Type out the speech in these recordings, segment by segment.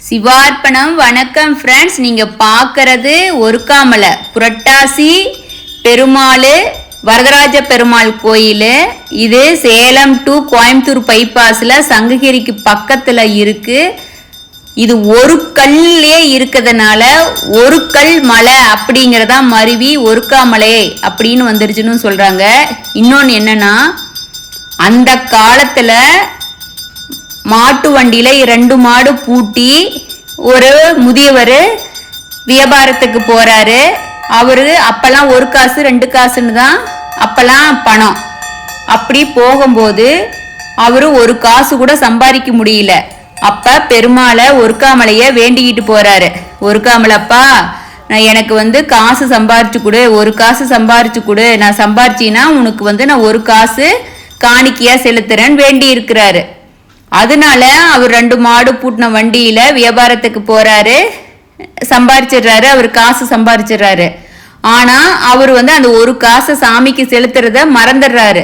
சிவார்ப்பணம். வணக்கம் ஃப்ரெண்ட்ஸ், நீங்கள் பார்க்கறது ஒருக்காமலை புரட்டாசி பெருமாள் வரதராஜ பெருமாள் கோயில். இது சேலம் டு கோயம்புத்தூர் பைபாஸில் சங்ககிரிக்கு பக்கத்தில் இருக்குது. இது ஒரு கல்லே இருக்கிறதுனால ஒரு கல் மலை அப்படிங்கிறதா மருவி ஒருக்காமலை அப்படின்னு வந்துருச்சுன்னு சொல்கிறாங்க. இன்னொன்று என்னன்னா, அந்த காலத்தில் மாட்டு வண்டியில 2 மாடு பூட்டி ஒரு முதியவர் வியாபாரத்துக்கு போறாரு. அவரு அப்பெல்லாம் 1 காசு 2 காசுன்னு தான் அப்பெல்லாம் பணம். அப்படி போகும்போது அவரு 1 காசு கூட சம்பாதிக்க முடியல. அப்ப பெருமாளை ஒருக்காமலைய வேண்டிக்கிட்டு போறாரு. ஒருக்காமலப்பா, நான் எனக்கு காசு சம்பாரிச்சு கொடு, 1 காசு சம்பாரிச்சு கொடு, நான் சம்பாரிச்சின்னா உனக்கு நான் 1 காசு காணிக்கையா செலுத்துறேன்னு வேண்டி இருக்கிறாரு. அதனால அவர் 2 மாடு பூட்டின வண்டியில வியாபாரத்துக்கு போறாரு, சம்பாரிச்சிடுறாரு, அவர் காசு சம்பாரிச்சிடுறாரு. ஆனா அவர் அந்த 1 காசை சாமிக்கு செலுத்துறத மறந்துடுறாரு.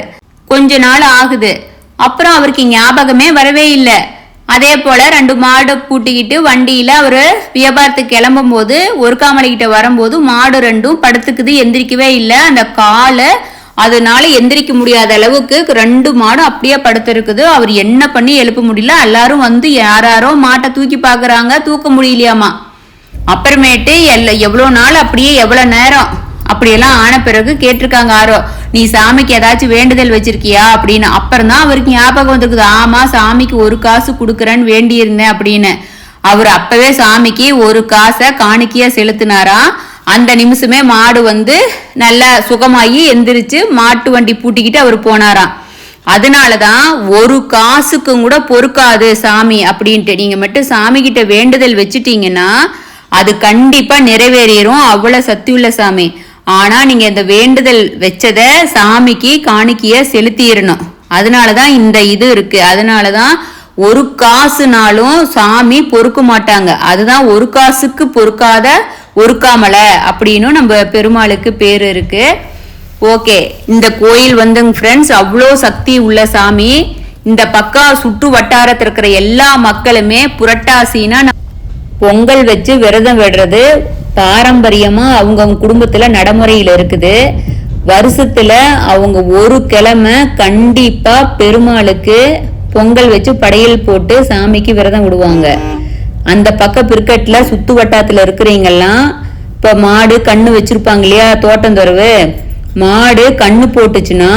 கொஞ்ச நாள் ஆகுது. அப்புறம் அவருக்கு ஞாபகமே வரவே இல்லை. அதே போல 2 மாடு பூட்டிக்கிட்டு வண்டியில அவரு வியாபாரத்துக்கு கிளம்பும் போது ஒருக்காமலை கிட்ட வரும்போது மாடு 2 படுத்துக்குது, எந்திரிக்கவே இல்லை. அந்த காலை அதனால எந்திரிக்க முடியாத அளவுக்கு 2 மாடும் அப்படியே படுத்திருக்குது. அவர் என்ன பண்ணி எழுப்ப முடியல. எல்லாரும் யாரோ மாட்டை தூக்கி பாக்குறாங்க, தூக்க முடியலையாமா. அப்புறமேட்டு எவ்வளோ நாள் அப்படியே எவ்வளோ நேரம் அப்படியெல்லாம் ஆன பிறகு கேட்டிருக்காங்க யாரோ, நீ சாமிக்கு ஏதாச்சும் வேண்டுதல் வச்சிருக்கியா அப்படின்னு. அப்புறம் தான் அவருக்கு ஞாபகம் வந்திருக்குது, ஆமா சாமிக்கு 1 காசு கொடுக்குறேன்னு வேண்டியிருந்தேன் அப்படின்னு. அவர் அப்பவே சாமிக்கு 1 காசை காணிக்கையா செலுத்தினாராம். அந்த நிமிஷமே மாடு நல்லா சுகமாகி எந்திரிச்சு மாட்டு வண்டி பூட்டிக்கிட்டு அவர் போனாராம். அதனாலதான் 1 காசுக்கும் கூட பொறுக்காது சாமி அப்படின்ட்டு. நீங்க மட்டும் சாமி கிட்ட வேண்டுதல் வச்சுட்டீங்கன்னா அது கண்டிப்பா நிறைவேறிடும். அவ்வளவு சக்தியுள்ள சாமி. ஆனா நீங்க இந்த வேண்டுதல் வச்சத சாமிக்கு காணிக்கைய செலுத்திடணும். அதனாலதான் இந்த இது இருக்கு. அதனாலதான் 1 காசுனாலும் சாமி பொறுக்க மாட்டாங்க. அதுதான் 1 காசுக்கு பொறுக்காத ஒருக்காமலை அப்படின்னு நம்ம பெருமாளுக்கு பேர் இருக்கு. ஓகே, இந்த கோயில் ஃப்ரெண்ட்ஸ் அவ்வளோ சக்தி உள்ள சாமி. இந்த பக்கம் சுற்று வட்டாரத்தில் இருக்கிற எல்லா மக்களுமே புரட்டாசினா பொங்கல் வச்சு விரதம் விடுறது பாரம்பரியமா அவங்க குடும்பத்துல நடைமுறையில இருக்குது. வருஷத்துல அவங்க 1 கிழமை கண்டிப்பா பெருமாளுக்கு பொங்கல் வச்சு படையல் போட்டு சாமிக்கு விரதம் விடுவாங்க. அந்த பக்க பிற்கட்ல சுத்து வட்டாரத்துல இருக்கிறீங்கெல்லாம் இப்ப மாடு கண்ணு வச்சிருப்பாங்க இல்லையா, தோட்டந்தொரவு மாடு கண்ணு போட்டுச்சுன்னா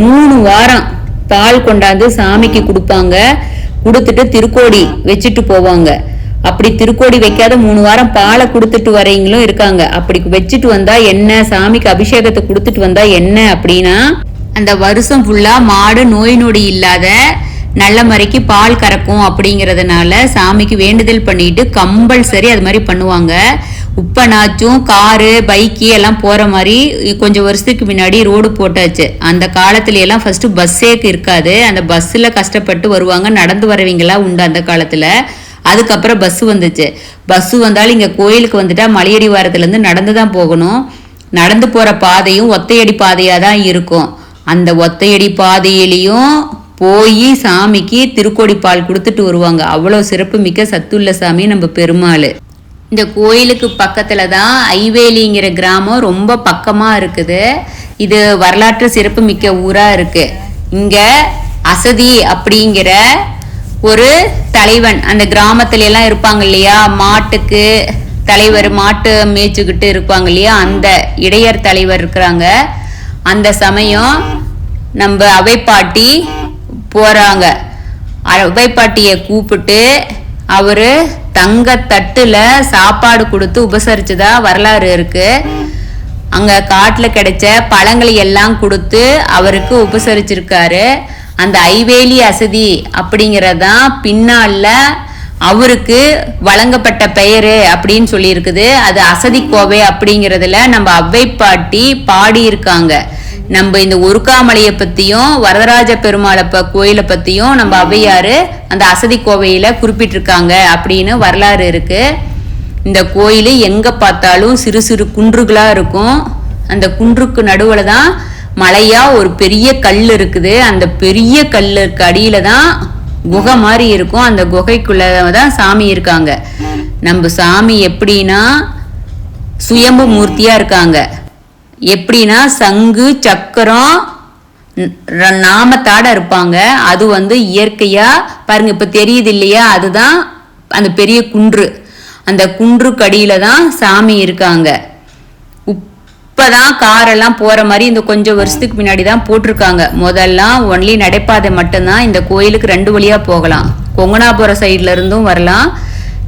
3 வாரம் பால் கொண்டாந்து சாமிக்கு கொடுப்பாங்க. கொடுத்துட்டு திருக்கோடி வச்சுட்டு போவாங்க. அப்படி திருக்கோடி வைக்காத 3 வாரம் பாலை கொடுத்துட்டு வரீங்களும் இருக்காங்க. அப்படி வச்சுட்டு வந்தா என்ன, சாமிக்கு அபிஷேகத்தை கொடுத்துட்டு வந்தா என்ன அப்படின்னா, அந்த வருஷம் ஃபுல்லா மாடு நோய் நொடி இல்லாத நல்ல முறைக்கு பால் கறக்கும் அப்படிங்கிறதுனால சாமிக்கு வேண்டுதல் பண்ணிட்டு கம்பல்சரி அது மாதிரி பண்ணுவாங்க. உப்பனாச்சும் காரு பைக்கு எல்லாம் போற மாதிரி கொஞ்சம் வருஷத்துக்கு முன்னாடி ரோடு போட்டாச்சு. அந்த காலத்துல எல்லாம் ஃபர்ஸ்ட் பஸ்ஸே இருக்காது. அந்த பஸ்ல கஷ்டப்பட்டு வருவாங்க, நடந்து வரவங்களா உண்டு அந்த காலத்துல. அதுக்கப்புறம் பஸ் வந்துச்சு. பஸ் வந்தாலும் இங்க கோயிலுக்கு வந்துட்டா மலையடி வாரத்துல இருந்து நடந்து தான் போகணும். நடந்து போற பாதையும் ஒத்தையடி பாதையா தான் இருக்கும். அந்த ஒத்தையடி பாதையிலையும் போய் சாமிக்கு திருக்கோடி பால் கொடுத்துட்டு வருவாங்க. அவ்வளோ சிறப்பு மிக்க சத்துள்ள சாமி நம்ம பெருமாள். இந்த கோயிலுக்கு பக்கத்துல தான் ஐவேலிங்கிற கிராமம் ரொம்ப பக்கமா இருக்குது. இது வரலாற்று சிறப்பு மிக்க ஊரா இருக்கு. இங்க அசதி அப்படிங்கிற ஒரு தலைவன் அந்த கிராமத்துல எல்லாம் இருப்பாங்க இல்லையா, மாட்டுக்கு தலைவர், மாட்டு மேய்ச்சிக்கிட்டு இருப்பாங்க இல்லையா, அந்த இடையர் தலைவர் இருக்கிறாங்க. அந்த சமயம் நம்ம அவைப்பாட்டி போறாங்க. அவைப்பாட்டிய கூப்பிட்டு அவரு தங்க தட்டுல சாப்பாடு கொடுத்து உபசரிச்சதா வரலாறு இருக்கு. அங்க காட்டுல கிடைச்ச பழங்களை எல்லாம் கொடுத்து அவருக்கு உபசரிச்சிருக்காரு. அந்த ஐவேலி அசதி அப்படிங்கறதான் பின்னால அவருக்கு வழங்கப்பட்ட பெயரு அப்படின்னு சொல்லி இருக்குது. அது அசதி கோவை அப்படிங்கறதுல நம்ம அவ்வைப்பாட்டி பாடி இருக்காங்க. நம்ம இந்த ஒருக்காமலையை பத்தியும் வரதராஜ பெருமாளை கோயிலை பத்தியும் நம்ம ஔவையாரு அந்த அசதி கோவையில குறிப்பிட்டிருக்காங்க அப்படின்னு வரலாறு இருக்கு. இந்த கோயில் எங்க பார்த்தாலும் சிறு சிறு குன்றுகளா இருக்கும். அந்த குன்றுக்கு நடுவுல தான் மலையா ஒரு பெரிய கல் இருக்குது. அந்த பெரிய கல்லுக்கு அடியில தான் குகை மாதிரி இருக்கும். அந்த குகைக்குள்ளதான் சாமி இருக்காங்க. நம்ம சாமி எப்படின்னா சுயம்பு மூர்த்தியா இருக்காங்க. எப்படின்னா சங்கு சக்கரம் நாமத்தாட இருப்பாங்க. அது இயற்கையா பாருங்க, இப்ப தெரியுது இல்லையா, அதுதான் அந்த பெரிய குன்று. அந்த குன்று கடியில தான் சாமி இருக்காங்க. இப்பதான் காரெல்லாம் போற மாதிரி இந்த கொஞ்சம் வருஷத்துக்கு முன்னாடி தான் போட்டிருக்காங்க. முதல்லாம் ஒன்லி நடைபாதை மட்டும்தான். இந்த கோயிலுக்கு 2 வழியா போகலாம். கொங்கனாபுரம் சைட்ல இருந்தும் வரலாம்,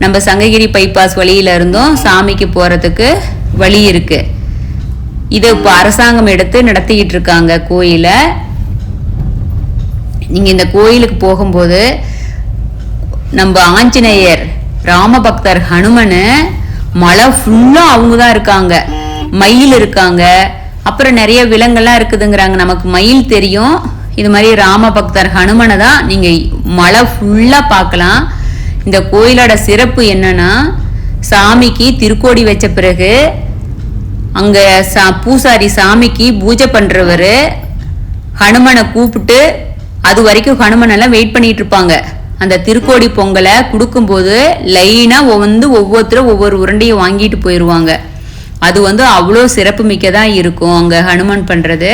நம்ம சங்ககிரி பைபாஸ் வழியில இருந்தும் சாமிக்கு போறதுக்கு வழி இருக்கு. இதை இப்போ அரசாங்கம் எடுத்து நடத்திக்கிட்டு இருக்காங்க கோயிலை. நீங்க இந்த கோயிலுக்கு போகும்போது நம்ம ஆஞ்சநேயர், ராமபக்தர் ஹனுமனு, மலை ஃபுல்லா அவங்க தான் இருக்காங்க. மயில் இருக்காங்க, அப்புறம் நிறைய விலங்கெல்லாம் இருக்குதுங்கிறாங்க. நமக்கு மயில் தெரியும். இது மாதிரி ராமபக்தர் ஹனுமனை தான் நீங்க மலை ஃபுல்லா பார்க்கலாம். இந்த கோயிலோட சிறப்பு என்னன்னா, சாமிக்கு திருக்கோடி வச்ச பிறகு அங்க பூசாரி சாமிக்கு பூஜை பண்றவரு ஹனுமனை கூப்பிட்டு அது வரைக்கும் ஹனுமன் எல்லாம் வெயிட் பண்ணிட்டு இருப்பாங்க. அந்த திருக்கோடி பொங்கலை கொடுக்கும்போது லைனா ஒவ்வொருத்தரும் ஒவ்வொரு உருண்டையை வாங்கிட்டு போயிடுவாங்க. அது அவ்வளோ சிறப்பு மிக்கதா இருக்கும் அங்க ஹனுமன் பண்றது.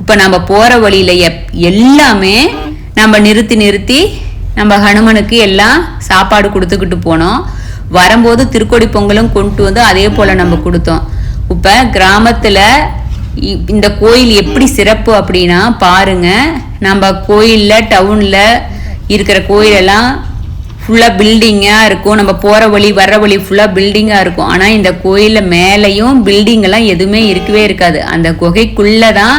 இப்ப நம்ம போற வழியில எல்லாமே நம்ம நிறுத்தி நம்ம ஹனுமனுக்கு எல்லாம் சாப்பாடு கொடுத்துக்கிட்டு போனோம். வரும்போது திருக்கோடி பொங்கலும் கொண்டு அதே போல நம்ம கொடுத்தோம். இப்ப கிராமத்துல இந்த கோயில் எப்படி சிறப்பு அப்படின்னா பாருங்க, நம்ம கோயில்ல டவுன்ல இருக்கிற கோயிலெல்லாம் ஃபுல்லா பில்டிங்கா இருக்கும். நம்ம போற வழி வர்ற வழி ஃபுல்லா பில்டிங்கா இருக்கும். ஆனா இந்த கோயில்ல மேலையும் பில்டிங் எல்லாம் எதுவுமே இருக்கவே இருக்காது. அந்த குகைக்குள்ளதான்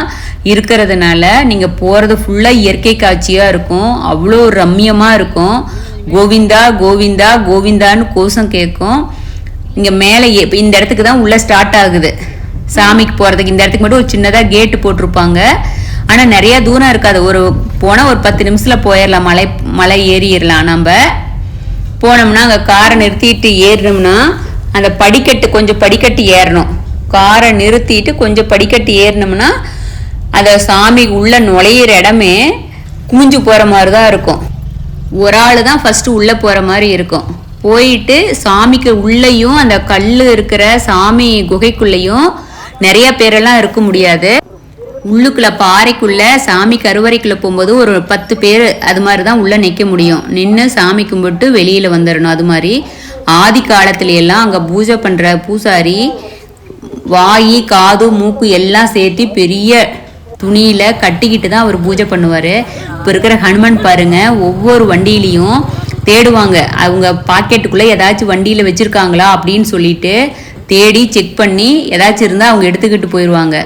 இருக்கிறதுனால நீங்க போறது ஃபுல்லா இயற்கை காட்சியா இருக்கும். அவ்வளோ ரம்யமா இருக்கும். கோவிந்தா கோவிந்தா கோவிந்தான்னு கோஷம் கேட்கும். இங்க மேலே இந்த இடத்துக்கு தான் உள்ள ஸ்டார்ட் ஆகுது சாமிக்கு போறதுக்கு. இந்த இடத்துக்கு மட்டும் ஒரு சின்னதா கேட்டு போட்டிருப்பாங்க. ஆனா நிறைய தூரம் இருக்காது. போனா ஒரு 10 நிமிஷத்துல போயிடலாம். மலை ஏறிடலாம். நம்ம போனோம்னா அங்க காரை நிறுத்திட்டு ஏறணும்னா அந்த கொஞ்சம் படிக்கட்டு ஏறணும். காரை நிறுத்திட்டு கொஞ்சம் படிக்கட்டு ஏறினோம்னா அந்த சாமி உள்ள நுழையிற இடமே குமிஞ்சு போற மாதிரிதான் இருக்கும். ஒரு ஆளு தான் ஃபர்ஸ்ட் உள்ள போற மாதிரி இருக்கும். போயிட்டு சாமிக்கு உள்ளேயும் அந்த கல்லு இருக்கிற சாமி குகைக்குள்ளேயும் நிறைய பேரெல்லாம் இருக்க முடியாது. உள்ளுக்குள்ள பாறைக்குள்ள சாமி கருவறைக்குள்ள போகும்போது ஒரு 10 பேர் அது மாதிரிதான் உள்ள நிக்க முடியும். நின்று சாமி கும்பிட்டு வெளியில வந்துடணும். அது மாதிரி ஆதி காலத்துல எல்லாம் அங்க பூஜை பண்ற பூசாரி வாயி காது மூக்கு எல்லாம் சேர்த்து பெரிய துணியில கட்டிக்கிட்டு தான் அவர் பூஜை பண்ணுவாரு. இப்ப இருக்கிற ஹனுமன் பாருங்க, ஒவ்வொரு வண்டியிலையும் தேடுவாங்க. அவங்க பாக்கெட்டுக்குள்ள ஏதாச்சும் வண்டியில வச்சிருக்காங்களா அப்படின்னு சொல்லிட்டு தேடி செக் பண்ணி ஏதாச்சும் இருந்தா அவங்க எடுத்துக்கிட்டு போயிடுவாங்க.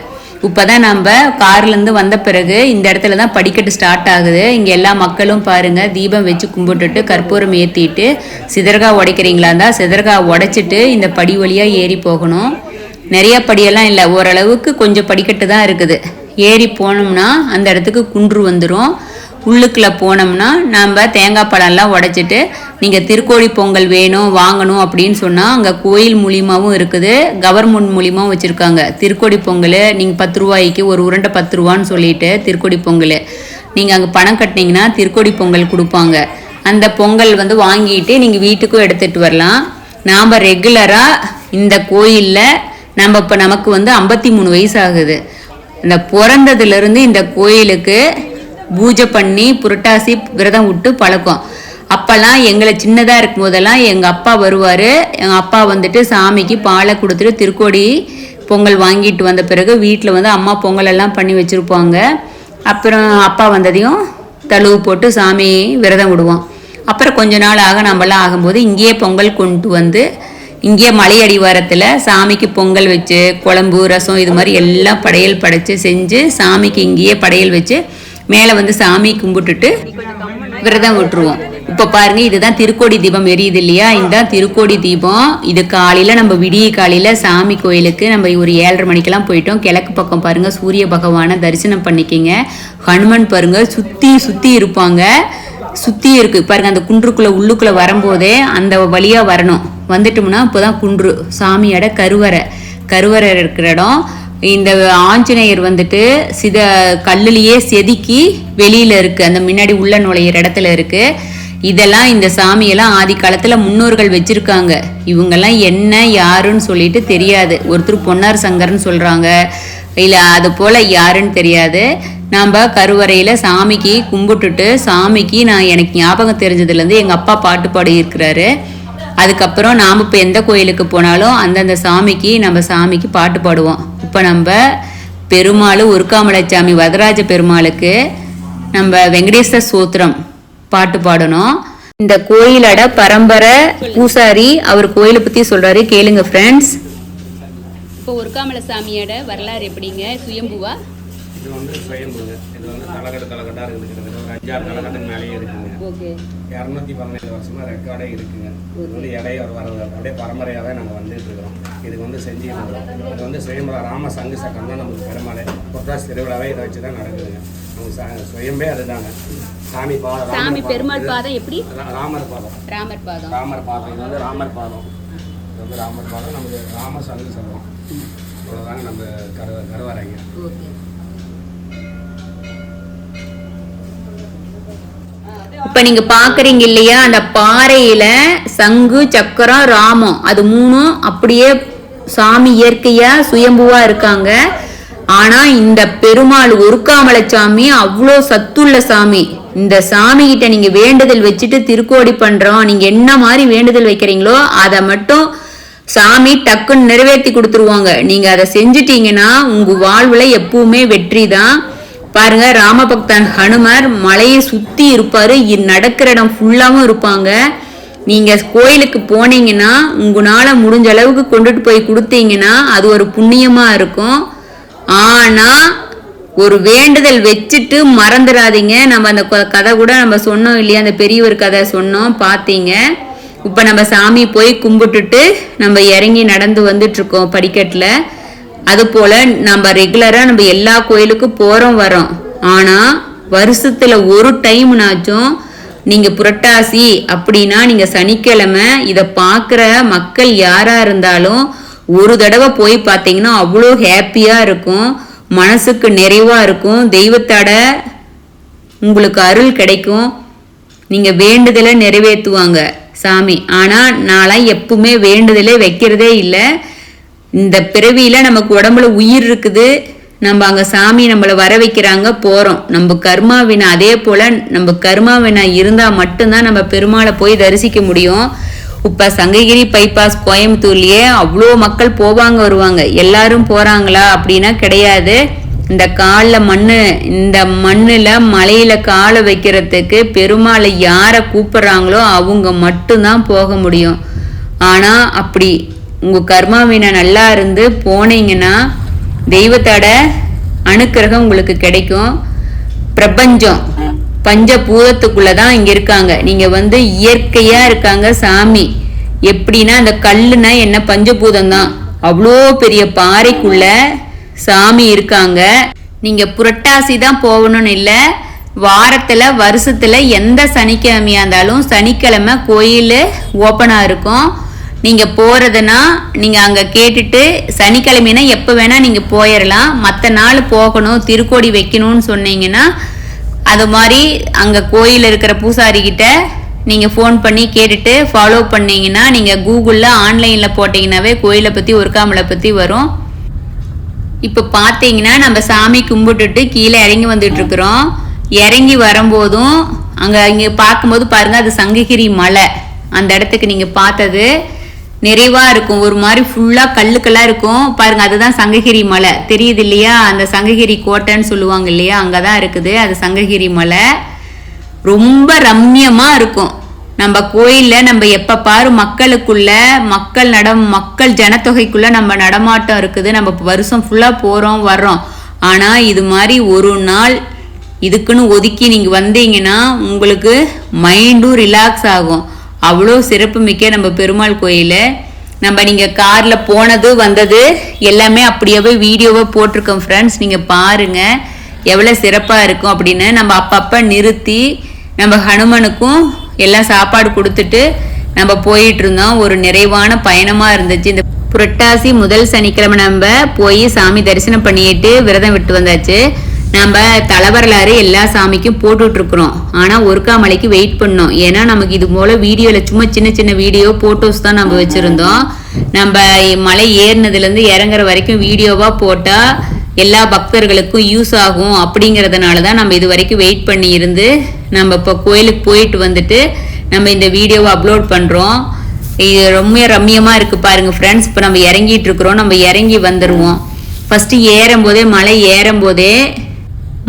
இப்பதான் நம்ம கார்ல இருந்து வந்த பிறகு இந்த இடத்துல தான் படிக்கட்டு ஸ்டார்ட் ஆகுது. இங்க எல்லா மக்களும் பாருங்க தீபம் வச்சு கும்பிட்டுட்டு கற்பூரம் ஏத்திட்டு சிதறகா உடைக்கிறீங்களா இருந்தா சிதறகா உடைச்சிட்டு இந்த படி வழியா ஏறி போகணும். நிறைய படியெல்லாம் இல்லை, ஓரளவுக்கு கொஞ்சம் படிக்கட்டு தான் இருக்குது. ஏறி போனோம்னா அந்த இடத்துக்கு குன்று வந்துடும். உள்ளுக்குள்ள போனோம்னா நம்ம தேங்காய் பழம்லாம் உடைச்சிட்டு நீங்கள் திருக்கோடி பொங்கல் வேணும் வாங்கணும் அப்படின்னு சொன்னால் அங்கே கோயில் மூலியமாகவும் இருக்குது, கவர்மெண்ட் மூலியமாகவும் வச்சுருக்காங்க. திருக்கோடி பொங்கல் நீங்கள் 10 ரூபாய்க்கு ஒரு உருண்டை 10 ரூபான்னு சொல்லிட்டு திருக்கோடி பொங்கல் நீங்கள் அங்கே பணம் கட்டினீங்கன்னா திருக்கோடி பொங்கல் கொடுப்பாங்க. அந்த பொங்கல் வாங்கிட்டு நீங்கள் வீட்டுக்கும் எடுத்துகிட்டு வரலாம். நாம் ரெகுலராக இந்த கோயிலில் இப்போ நமக்கு 53 வயசு ஆகுது. இந்த பிறந்ததுலேருந்து இந்த கோயிலுக்கு பூஜை பண்ணி புரட்டாசி விரதம் விட்டு பழக்கம். அப்போல்லாம் எங்களை சின்னதாக இருக்கும் போதெல்லாம் எங்கள் அப்பா வருவார். எங்கள் அப்பா சாமிக்கு பாலை கொடுத்துட்டு திருக்கோடி பொங்கல் வாங்கிட்டு வந்த பிறகு வீட்டில் அம்மா பொங்கல் எல்லாம் பண்ணி வச்சுருப்பாங்க. அப்புறம் அப்பா வந்ததையும் தழுவு போட்டு சாமி விரதம் விடுவோம். அப்புறம் கொஞ்ச நாள் நம்மளாம் ஆகும்போது இங்கேயே பொங்கல் கொண்டு இங்கேயே மலை அடிவாரத்தில் சாமிக்கு பொங்கல் வச்சு குழம்பு ரசம் இது மாதிரி எல்லாம் படையல் படைச்சு செஞ்சு சாமிக்கு இங்கேயே படையல் வச்சு மேலே சாமி கும்பிட்டுட்டு விரதம் விட்டுருவோம். இப்போ பாருங்க, இதுதான் திருக்கோடி தீபம் எரியுது இல்லையா, இதுதான் திருக்கோடி தீபம். இது காலையில் நம்ம விடிய காலையில் சாமி கோயிலுக்கு நம்ம ஒரு 7:30 மணிக்கெல்லாம் போயிட்டோம். கிழக்கு பக்கம் பாருங்க சூரிய பகவானை தரிசனம் பண்ணிக்கிங்க. ஹனுமன் பாருங்க சுற்றி இருப்பாங்க, சுற்றி இருக்கு பாருங்க. அந்த குன்றுக்குள்ள உள்ளுக்குள்ள வரும்போதே அந்த வழியா வரணும். வந்துட்டோம்னா இப்போதான் குன்று சாமியோட கருவறை இருக்கிற இடம். இந்த ஆஞ்சநேயர் வந்துட்டு கல்லுலேயே செதுக்கி வெளியில் இருக்குது, அந்த முன்னாடி உள்ள நுழையிற இடத்துல இருக்குது. இதெல்லாம் இந்த சாமியெல்லாம் ஆதி காலத்தில் முன்னோர்கள் வச்சுருக்காங்க. இவங்கெல்லாம் என்ன யாருன்னு சொல்லிட்டு தெரியாது. ஒருத்தர் பொன்னார் சங்கர்னு சொல்கிறாங்க, இல்லை அது போல் யாருன்னு தெரியாது. நாம் கருவறையில் சாமிக்கு கும்பிட்டுட்டு சாமிக்கு எனக்கு ஞாபகம் தெரிஞ்சதுலேருந்து எங்கள் அப்பா பாட்டு பாடி இருக்கிறாரு. அதுக்கப்புறம் நாம் இப்போ எந்த கோயிலுக்கு போனாலும் அந்தந்த சாமிக்கு பாட்டு பாடுவோம். இப்போ நம்ம பெருமாள் உருக்காமலைச்சாமி வரதராஜ பெருமாளுக்கு நம்ம வெங்கடேஸ்வர சூத்திரம் பாட்டு பாடணும். இந்த கோயிலோட பரம்பரை பூசாரி அவர் கோயிலை பற்றி சொல்கிறாரு, கேளுங்க ஃப்ரெண்ட்ஸ். இப்போ உருக்காமலை சாமியோட வரலாறு எப்படிங்க? சுயம்புவா? இது வந்து சுயம்புங்க. இது வந்து தலைக்கட்டாக இருக்குது. ஒரு 5-6 தலைக்கட்டுக்கு மேலேயே இருக்குங்க. ஓகே. 217 வருஷமாக ரெக்கார்டே இருக்குங்க. இது வந்து இடையே வரது அப்படியே பரம்பரையாகவே நாங்கள் வந்துட்டு இருக்கிறோம். இதுக்கு வந்து செஞ்சுட்டு இருக்கிறோம். இது வந்து சுயம்பு ராம சங்கு சட்டம் தான் நமக்கு பெருமாள் புரட்டாசி திருவிழாவே இதை வச்சு தான் நடக்குதுங்க. நமக்கு சுயம்பே அதுதாங்க. சாமி பெருமாள் பாதம் எப்படி? ராமர் பாதம். இது வந்து ராமர் பாதம். இது வந்து ராமர் பாதம். நமக்கு ராம சங்கு சொல்லுவோம். அவ்வளோதாங்க நம்ம கருவறைங்க. ஓகே. இப்ப நீங்க பாக்குறீங்க இல்லையா, அந்த பாறையில சங்கு சக்கரம் ராமம் அது 3 அப்படியே சாமி இயற்கையா சுயம்புவா இருக்காங்க. ஆனா இந்த பெருமாள் உருக்காமலைச்சாமி அவ்வளோ சத்துள்ள சாமி. இந்த சாமி கிட்ட நீங்க வேண்டுதல் வச்சுட்டு திருக்கோடி பண்றோம், நீங்க என்ன மாதிரி வேண்டுதல் வைக்கிறீங்களோ அதை மட்டும் சாமி டக்குன்னு நிறைவேற்றி கொடுத்துருவாங்க. நீங்க அதை செஞ்சுட்டீங்கன்னா உங்க வாழ்வுல எப்பவுமே வெற்றி தான். பாருங்க, ராமபக்தன் ஹனுமர் மலையை சுத்தி இருப்பாரு, நடக்கிற இடம் ஃபுல்லாவும் இருப்பாங்க. நீங்க கோயிலுக்கு போனீங்கன்னா உங்களால முடிஞ்ச அளவுக்கு கொண்டுட்டு போய் கொடுத்தீங்கன்னா அது ஒரு புண்ணியமா இருக்கும். ஆனா ஒரு வேண்டுதல் வச்சுட்டு மறந்துடாதீங்க. நம்ம அந்த கதை கூட நம்ம சொன்னோம் இல்லையா, அந்த பெரியவர் கதை சொன்னோம் பார்த்தீங்க. இப்போ நம்ம சாமி போய் கும்பிட்டுட்டு நம்ம இறங்கி நடந்து வந்துட்டு இருக்கோம் படிக்கட்டில். அது போல நம்ம ரெகுலரா நம்ம எல்லா கோயிலுக்கும் போறோம் வரோம். ஆனா வருஷத்துல ஒரு டைம்னாச்சும் நீங்க புரட்டாசி அப்படின்னா நீங்க சனிக்கிழமை இதை பார்க்குற மக்கள் யாரா இருந்தாலும் ஒரு தடவை போய் பார்த்தீங்கன்னா அவ்வளோ ஹாப்பியா இருக்கும், மனசுக்கு நிறைவா இருக்கும், தெய்வத்தோட உங்களுக்கு அருள் கிடைக்கும், நீங்க வேண்டுதலை நிறைவேற்றுவாங்க சாமி. ஆனா நான்லாம் எப்பவுமே வேண்டுதலே வைக்கிறதே இல்லை. இந்த பிறவியில நமக்கு உடம்புல உயிர் இருக்குது, நம்ம அங்க சாமி நம்மளை வர வைக்கிறாங்க, போறோம். நம்ம கர்மாவினா அதே போல நம்ம கர்மாவினா இருந்தா மட்டும்தான் நம்ம பெருமாளை போய் தரிசிக்க முடியும். இப்ப சங்ககிரி பைபாஸ் கோயம்புத்தூர்லயே அவ்வளோ மக்கள் போவாங்க வருவாங்க. எல்லாரும் போறாங்களா அப்படின்னா கிடையாது. இந்த இந்த மண்ணுல மலையில காலை வைக்கிறதுக்கு பெருமாளை யாரை கூப்பிடுறாங்களோ அவங்க மட்டும்தான் போக முடியும். ஆனா அப்படி உங்க கர்மாவினை நல்லா இருந்து போனீங்கன்னா தெய்வத்தோட அனுக்கிரகம் உங்களுக்கு கிடைக்கும். பிரபஞ்சம் பஞ்சபூதத்துக்குள்ளதான் இங்க இருக்காங்க. நீங்க வந்து இயற்கையா இருக்காங்க சாமி. எப்படின்னா அந்த கல்லுனா என்ன, பஞ்சபூதம் தான். அவ்வளோ பெரிய பாறைக்குள்ள சாமி இருக்காங்க. நீங்க புரட்டாசி தான் போகணும்னு இல்லை, வாரத்துல வருஷத்துல எந்த சனிக்கிழமையா இருந்தாலும் சனிக்கிழமை கோயில் ஓப்பனா இருக்கும். நீங்க போறதுன்னா நீங்க அங்க கேட்டுட்டு சனிக்கிழமைனா எப்ப வேணா நீங்க போயிடலாம். மற்ற நாள் போகணும் திருக்கோடி வைக்கணும்னு சொன்னீங்கன்னா அது மாதிரி அங்க கோயில் இருக்கிற பூசாரி கிட்ட நீங்க ஃபோன் பண்ணி கேட்டுட்டு ஃபாலோ பண்ணீங்கன்னா நீங்க கூகுள்ல ஆன்லைன்ல போட்டீங்கன்னாவே கோயிலை பத்தி உருக்காமலை பத்தி வரும். இப்ப பாத்தீங்கன்னா நம்ம சாமி கும்பிட்டுட்டு கீழே இறங்கி வந்துட்டு இருக்கிறோம். இறங்கி வரும்போதும் இங்க பார்க்கும்போது பாருங்க, அது சங்ககிரி மலை. அந்த இடத்துக்கு நீங்க பார்த்தது நிறைவா இருக்கும், ஒரு மாதிரி ஃபுல்லா கல்லுக்கெல்லாம் இருக்கும் பாருங்க. அதுதான் சங்ககிரி மலை, தெரியுது இல்லையா? அந்த சங்ககிரி கோட்டைன்னு சொல்லுவாங்க இல்லையா, அங்கதான் இருக்குது அது சங்ககிரி மலை. ரொம்ப ரம்யமா இருக்கும். நம்ம கோயில்ல நம்ம எப்ப பாரு மக்களுக்குள்ள மக்கள் ஜனத்தொகைக்குள்ள நம்ம நடமாட்டம் இருக்குது. நம்ம வருஷம் ஃபுல்லா போறோம் வர்றோம். ஆனா இது மாதிரி ஒரு நாள் இதுக்குன்னு ஒதுக்கி நீங்க வந்தீங்கன்னா உங்களுக்கு மைண்டும் ரிலாக்ஸ் ஆகும். அவ்வளோ சிறப்பு மிக்க நம்ம பெருமாள் கோயில. நம்ம நீங்க கார்ல போனது வந்தது எல்லாமே அப்படியே வீடியோவை போட்டிருக்கோம் ஃப்ரெண்ட்ஸ், நீங்க பாருங்க எவ்வளவு சிறப்பா இருக்கும் அப்படின்னு. நம்ம அப்பப்ப நிறுத்தி நம்ம ஹனுமனுக்கும் எல்லாம் சாப்பாடு கொடுத்துட்டு நம்ம போயிட்டு இருந்தோம். ஒரு நிறைவான பயணமா இருந்துச்சு. இந்த புரட்டாசி முதல் சனிக்கிழமை நம்ம போய் சாமி தரிசனம் பண்ணிட்டு விரதம் விட்டு வந்தாச்சு. நம்ம தலைவரலாறு எல்லா சாமிக்கும் போட்டுட்டு இருக்கிறோம். ஆனா ஒருக்காமலைக்கு வெயிட் பண்ணோம். ஏன்னா நமக்கு இது போல வீடியோல சும்மா சின்ன சின்ன வீடியோ போட்டோஸ் தான் நம்ம வச்சிருந்தோம். நம்ம மலை ஏறினதுல இருந்து இறங்குற வரைக்கும் வீடியோவா போட்டா எல்லா பக்தர்களுக்கும் யூஸ் ஆகும் அப்படிங்கறதுனாலதான் நம்ம இது வரைக்கும் வெயிட் பண்ணி இருந்து நம்ம இப்ப கோயிலுக்கு போயிட்டு வந்துட்டு நம்ம இந்த வீடியோவை அப்லோட் பண்றோம். இது ரொம்ப ரம்மியமா இருக்கு பாருங்க ஃப்ரெண்ட்ஸ். இப்ப நம்ம இறங்கிட்டு இருக்கிறோம். நம்ம இறங்கி வந்துருவோம். ஃபர்ஸ்ட் ஏறும் போதே மலை ஏறும் போதே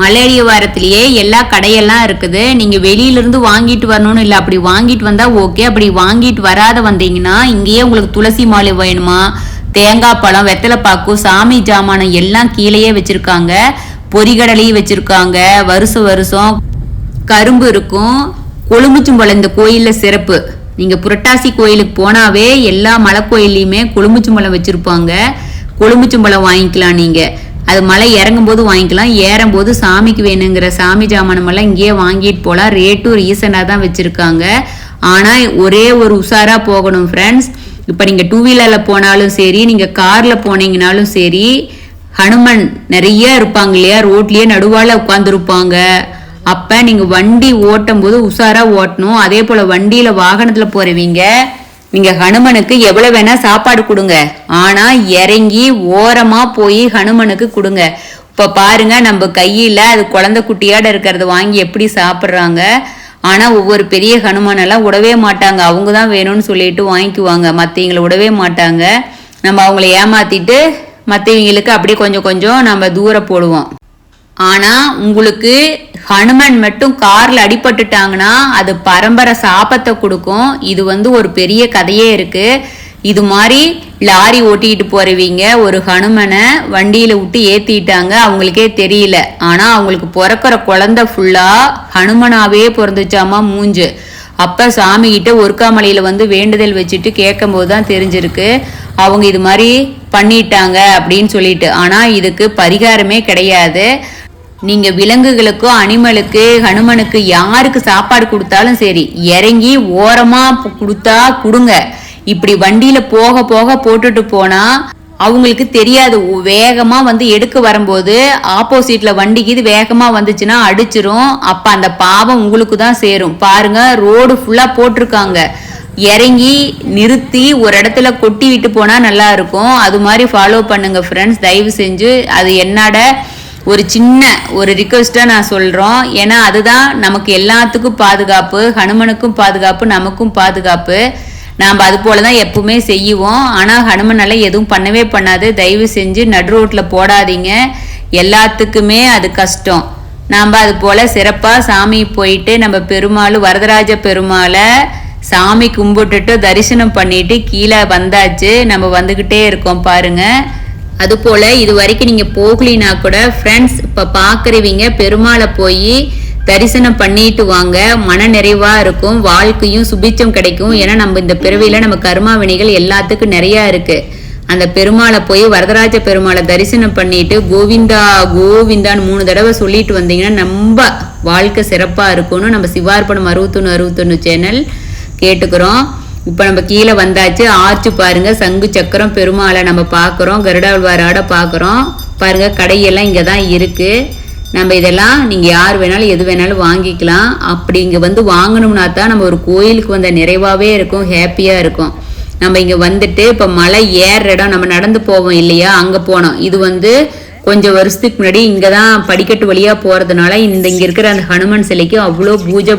மலையடி வாரத்திலேயே எல்லா கடையெல்லாம் இருக்குது. நீங்க வெளியில இருந்து வாங்கிட்டு வரணும்னு இல்லை, அப்படி வாங்கிட்டு வந்தா ஓகே. அப்படி வாங்கிட்டு வராத வந்தீங்கன்னா இங்கேயே உங்களுக்கு துளசி மாலை வேணுமா, தேங்காய் பழம், வெத்தலைப்பாக்கு, சாமி ஜாமானம் எல்லாம் கீழேயே வச்சிருக்காங்க. பொரிகடலையும் வச்சிருக்காங்க. வருஷம் கரும்பு இருக்கும். கொழும்புச்சும்பழம் இந்த கோயில்ல சிறப்பு. நீங்க புரட்டாசி கோயிலுக்கு போனாவே எல்லா மலை கோயில்லையுமே கொழும்புச்சும்பழம் வச்சிருப்பாங்க. கொழும்புச்சும்பழம் வாங்கிக்கலாம். நீங்க அது மலை இறங்கும் போது வாங்கிக்கலாம். ஏறும் போது சாமிக்கு வேணுங்கிற சாமி ஜாமானம் எல்லாம் இங்கேயே வாங்கிட்டு போலாம். ரேட்டும் ரீசனாக தான் வச்சிருக்காங்க. ஆனா ஒரே ஒரு உஷாரா போகணும் ஃப்ரெண்ட்ஸ். இப்ப நீங்க 2 வீலர்ல போனாலும் சரி, நீங்க கார்ல போனீங்கனாலும் சரி, ஹனுமன் நிறைய இருப்பாங்க இல்லையா, ரோட்லயே நடுவால உட்கார்ந்துருப்பாங்க. அப்ப நீங்க வண்டி ஓட்டும் போது உஷாரா ஓட்டணும். அதே போல வண்டியில வாகனத்துல போறவீங்க நீங்க ஹனுமனுக்கு எவ்வளவு வேணா சாப்பாடு கொடுங்க. ஆனா இறங்கி ஓரமா போய் ஹனுமனுக்கு கொடுங்க. இப்ப பாருங்க நம்ம கையில அது குழந்தை குட்டியாட இருக்கிறத வாங்கி எப்படி சாப்பிடுறாங்க. ஆனா ஒவ்வொரு பெரிய ஹனுமான் எல்லாம் விடவே மாட்டாங்க. அவங்கதான் வேணும்னு சொல்லிட்டு வாங்கிக்குவாங்க. மத்தவங்களை விடவே மாட்டாங்க. நம்ம அவங்கள ஏமாத்திட்டு மற்றவங்களுக்கு அப்படியே கொஞ்சம் கொஞ்சம் நம்ம தூரம் போடுவோம். ஆனா உங்களுக்கு ஹனுமன் மட்டும் கார்ல அடிபட்டுட்டாங்கன்னா அது பரம்பரை சாபத்தை கொடுக்கும். இது ஒரு பெரிய கதையே இருக்கு. இது மாதிரி லாரி ஓட்டிட்டு போறவீங்க ஒரு ஹனுமனை வண்டியில விட்டு ஏத்திட்டாங்க, அவங்களுக்கே தெரியல. ஆனா அவங்களுக்கு பிறக்கிற குழந்தை ஃபுல்லா ஹனுமனாவே பிறந்துச்சாமா மூஞ்சு. அப்ப சாமி கிட்ட ஒருக்காமலையில வேண்டுதல் வச்சுட்டு கேட்கும் போதுதான் தெரிஞ்சிருக்கு அவங்க இது மாதிரி பண்ணிட்டாங்க அப்படின்னு சொல்லிட்டு. ஆனா இதுக்கு பரிகாரமே கிடையாது. நீங்க விலங்குகளுக்கோ அனிமலுக்கு ஹனுமனுக்கு யாருக்கு சாப்பாடு கொடுத்தாலும் சரி, இறங்கி ஓரமா கொடுத்தா கொடுங்க. இப்படி வண்டியில போக போக போட்டுட்டு போனா அவங்களுக்கு தெரியாது. வேகமா எடுக்க வரும்போது ஆப்போசிட்ல வண்டிக்கு இது வேகமா வந்துச்சுன்னா அடிச்சிரும். அப்ப அந்த பாவம் உங்களுக்கு தான் சேரும். பாருங்க ரோடு ஃபுல்லா போட்டிருக்காங்க. இறங்கி நிறுத்தி ஒரு இடத்துல கொட்டி விட்டு போனா நல்லா இருக்கும். அது மாதிரி ஃபாலோ பண்ணுங்க ஃப்ரெண்ட்ஸ், தயவு செஞ்சு. அது என்னோட ஒரு சின்ன ஒரு ரிக்வெஸ்டா நான் சொல்றோம். ஏன்னா அதுதான் நமக்கு எல்லாத்துக்கும் பாதுகாப்பு. ஹனுமனுக்கும் பாதுகாப்பு, நமக்கும் பாதுகாப்பு. நாம் அது போலதான் எப்பவுமே செய்வோம். ஆனா ஹனுமனால எதுவும் பண்ணவே பண்ணாது. தயவு செஞ்சு நடு ரோட்ல போடாதீங்க. எல்லாத்துக்குமே அது கஷ்டம். நாம் அது போல சிறப்பா சாமி போயிட்டு நம்ம பெருமாள் வரதராஜ பெருமாளை சாமி கும்பிட்டுட்டு தரிசனம் பண்ணிட்டு கீழே வந்தாச்சு. நம்ம வந்துகிட்டே இருக்கோம் பாருங்க. அது போல இது வரைக்கும் நீங்க போகலினா கூட ஃப்ரெண்ட்ஸ் இப்ப பாக்குறவங்க பெருமாளை போய் தரிசனம் பண்ணிட்டு வாங்க. மன நிறைவா இருக்கும். வாழ்க்கையும் சுபிச்சம் கிடைக்கும். ஏன்னா நம்ம இந்த பிறவியில நம்ம கர்மா வினைகள் எல்லாத்துக்கும் நிறைய இருக்கு. அந்த பெருமாளை போய் வரதராஜ பெருமாளை தரிசனம் பண்ணிட்டு கோவிந்தா கோவிந்தான்னு 3 தடவை சொல்லிட்டு வந்தீங்கன்னா நம்ம வாழ்க்கை சிறப்பா இருக்கும்னு நம்ம சிவார்ப்பணம் 61 சேனல் கேட்டுக்கிறோம். இப்ப நம்ம கீழே வந்தாச்சு. ஆர்ச்சு பாருங்க, சங்கு சக்கரம் பெருமாளை நம்ம பாக்குறோம். கருடாழ்வாராட பாக்குறோம். பாருங்க கடையெல்லாம் இங்கதான் இருக்கு. நம்ம இதெல்லாம் நீங்க யார் வேணாலும் எது வேணாலும் வாங்கிக்கலாம். அப்படி இங்க வாங்கணும்னா தான் நம்ம ஒரு கோயிலுக்கு வந்த நிறைவாவே இருக்கும், ஹாப்பியா இருக்கும். நம்ம இங்க வந்துட்டு இப்ப மலை ஏறுற இடம் நம்ம நடந்து போவோம் இல்லையா, அங்க போனோம். இது கொஞ்சம் வருஷத்துக்கு முன்னாடி இங்கதான் படிக்கட்டு வழியா போறதுனால இங்க இருக்கிற அந்த ஹனுமன் சிலைக்கு அவ்வளோ பூஜை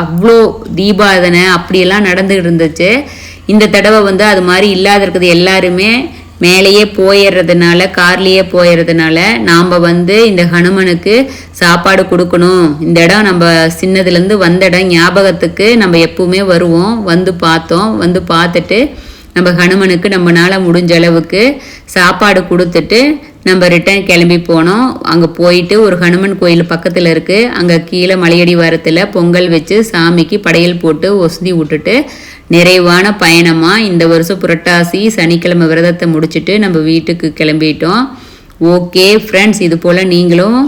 அவ்வளோ தீபாதனை அப்படியெல்லாம் நடந்துகிட்டு இருந்துச்சு. இந்த தடவை அது மாதிரி இல்லாத இருக்குது. எல்லாருமே மேலேயே போயிடுறதுனால, கார்லயே போயிடுறதுனால நாம இந்த ஹனுமனுக்கு சாப்பாடு கொடுக்கணும். இந்த இடம் நம்ம சின்னதுல இருந்து வந்த இடம் ஞாபகத்துக்கு நம்ம எப்பவுமே வருவோம். பார்த்தோம். பார்த்துட்டு நம்ம ஹனுமனுக்கு நம்மளால முடிஞ்ச அளவுக்கு சாப்பாடு கொடுத்துட்டு நம்ம ரிட்டர்ன் கிளம்பி போனோம். அங்கே போயிட்டு ஒரு ஹனுமன் கோயில் பக்கத்தில் இருக்கு. அங்கே கீழே மலையடி வாரத்தில் பொங்கல் வச்சு சாமிக்கு படையல் போட்டு ஒசதி விட்டுட்டு நிறைவான பயணமா இந்த வருஷம் புரட்டாசி சனிக்கிழமை விரதத்தை முடிச்சுட்டு நம்ம வீட்டுக்கு கிளம்பிட்டோம். ஓகே ஃப்ரெண்ட்ஸ், இது போல் நீங்களும்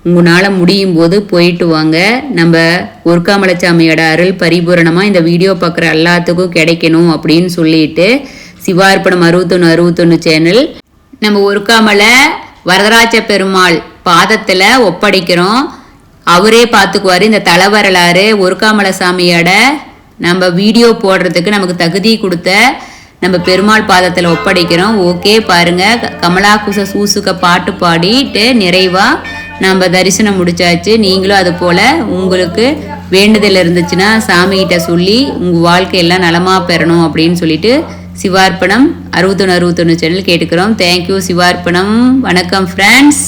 உங்களால் முடியும் போது போயிட்டு வாங்க. நம்ம ஒருக்காமலைச்சாமியோட அருள் பரிபூரணமாக இந்த வீடியோ பார்க்குற எல்லாத்துக்கும் கிடைக்கணும் அப்படின்னு சொல்லிட்டு சிவார்ப்பணம் 6161 சேனல். நம்ம ஒருக்காமலை வரதராஜ பெருமாள் பாதத்தில் ஒப்படைக்கிறோம். அவரே பார்த்துக்குவார். இந்த தலைவரலாறு ஒருக்காமலை சாமியோட நம்ம வீடியோ போடுறதுக்கு நமக்கு தகுதி கொடுத்த நம்ம பெருமாள் பாதத்தில் ஒப்படைக்கிறோம். ஓகே பாருங்கள், கமலா குச சூசுக்க பாட்டு பாடிட்டு நிறைவாக நம்ம தரிசனம் முடிச்சாச்சு. நீங்களும் அது போல் உங்களுக்கு வேண்டுதல் இருந்துச்சுன்னா சாமிகிட்ட சொல்லி உங்கள் வாழ்க்கையெல்லாம் நலமாக பெறணும் அப்படின்னு சொல்லிட்டு சிவார்ப்பணம் 6161 சேனல் கேட்டுக்கிறோம். தேங்க்யூ சிவார்ப்பணம். வணக்கம் ஃப்ரெண்ட்ஸ்.